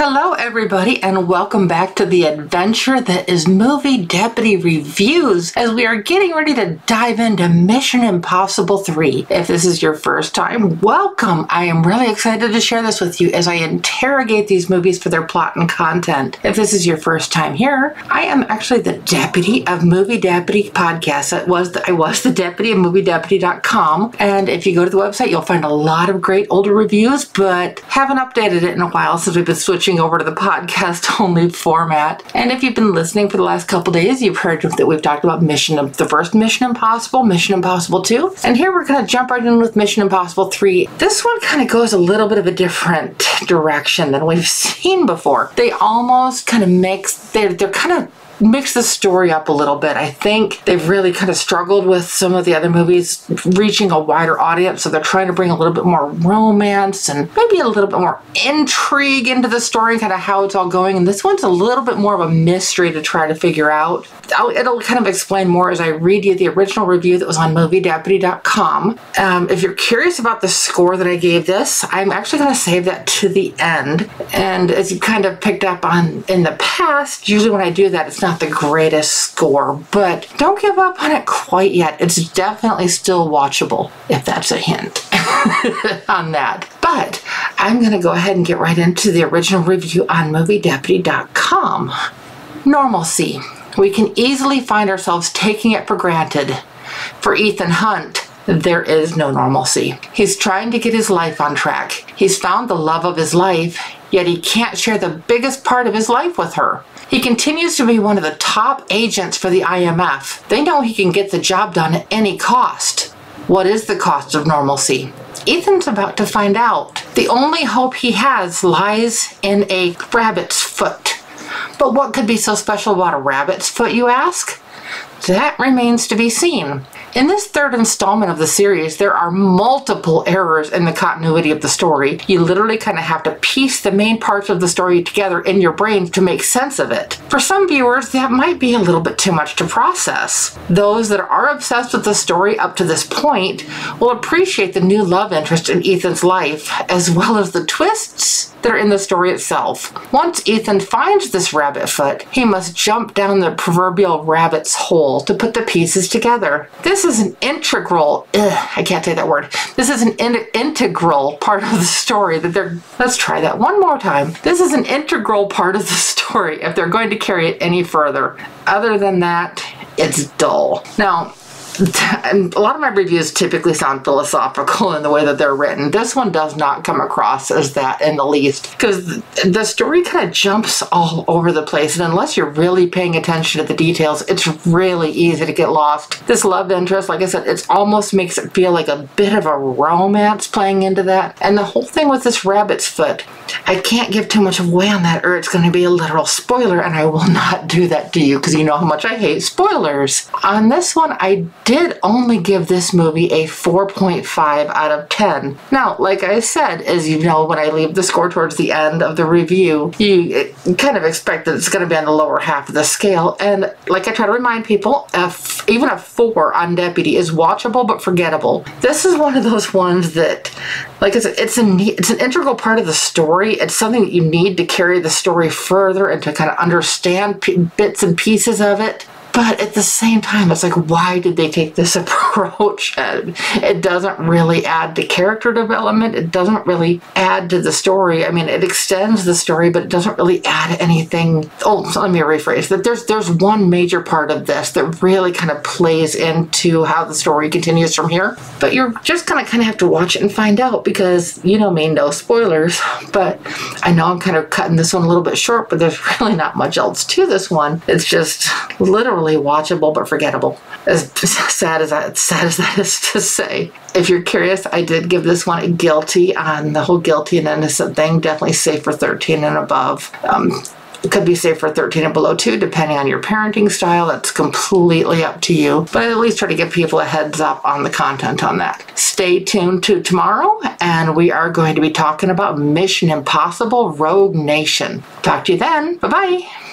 Hello everybody and welcome back to the adventure that is Movie Deputy Reviews as we are getting ready to dive into Mission Impossible 3. If this is your first time, welcome! I am really excited to share this with you as I interrogate these movies for their plot and content. If this is your first time here, I am actually the deputy of Movie Deputy Podcast. I was the deputy of MovieDeputy.com, and if you go to the website you'll find a lot of great older reviews, but haven't updated it in a while since we've been switching over to the podcast only format. And if you've been listening for the last couple days, you've heard that we've talked about the first Mission Impossible, Mission Impossible 2, and here we're going to jump right in with Mission Impossible 3. This one kind of goes a little bit of a different direction than we've seen before. They almost kind of they're kind of mix the story up a little bit. I think they've really kind of struggled with some of the other movies reaching a wider audience, so they're trying to bring a little bit more romance and maybe a little bit more intrigue into the story, kind of how it's all going. And this one's a little bit more of a mystery to try to figure out. It'll kind of explain more as I read you the original review that was on MovieDeputy.com. If you're curious about the score that I gave this, I'm actually going to save that to the end. And as you kind of picked up on in the past, usually when I do that, it's not the greatest score, but don't give up on it quite yet. It's definitely still watchable, if that's a hint on that. But I'm going to go ahead and get right into the original review on MovieDeputy.com. Normalcy. We can easily find ourselves taking it for granted. For Ethan Hunt, there is no normalcy. He's trying to get his life on track. He's found the love of his life, yet he can't share the biggest part of his life with her. He continues to be one of the top agents for the IMF. They know he can get the job done at any cost. What is the cost of normalcy? Ethan's about to find out. The only hope he has lies in a rabbit's foot. But what could be so special about a rabbit's foot, you ask? That remains to be seen. In this third installment of the series, there are multiple errors in the continuity of the story. You literally kind of have to piece the main parts of the story together in your brain to make sense of it. For some viewers, that might be a little bit too much to process. Those that are obsessed with the story up to this point will appreciate the new love interest in Ethan's life, as well as the twists that are in the story itself. Once Ethan finds this rabbit foot, he must jump down the proverbial rabbit's hole to put the pieces together. This is an integral, I can't say that word. This is an integral part of the story let's try that one more time. This is an integral part of the story if they're going to carry it any further. Other than that, it's dull. Now, and a lot of my reviews typically sound philosophical in the way that they're written. This one does not come across as that in the least, because the story kind of jumps all over the place, and unless you're really paying attention to the details, it's really easy to get lost. This love interest, like I said, it almost makes it feel like a bit of a romance playing into that. And the whole thing with this rabbit's foot, I can't give too much away on that or it's going to be a literal spoiler, and I will not do that to you because you know how much I hate spoilers. On this one, I did only give this movie a 4.5 out of 10. Now, like I said, as you know, when I leave the score towards the end of the review, you kind of expect that it's going to be on the lower half of the scale. And like I try to remind people, even a 4 on Deputy is watchable but forgettable. This is one of those ones that, like I said, it's an integral part of the story. It's something that you need to carry the story further and to kind of understand bits and pieces of it. But at the same time, it's like, why did they take this approach? It doesn't really add to character development. It doesn't really add to the story. I mean, it extends the story, but it doesn't really add anything. Oh, so let me rephrase that. There's one major part of this that really kind of plays into how the story continues from here. But you're just gonna kind of have to watch it and find out because, you know me, no spoilers. But I know I'm kind of cutting this one a little bit short, but there's really not much else to this one. It's just literally watchable but forgettable. As sad as that is to say. If you're curious, I did give this one a guilty on the whole guilty and innocent thing. Definitely safe for 13 and above. It could be safe for 13 and below too, depending on your parenting style. That's completely up to you. But I at least try to give people a heads up on the content on that. Stay tuned to tomorrow, and we are going to be talking about Mission Impossible Rogue Nation. Talk to you then. Bye-bye.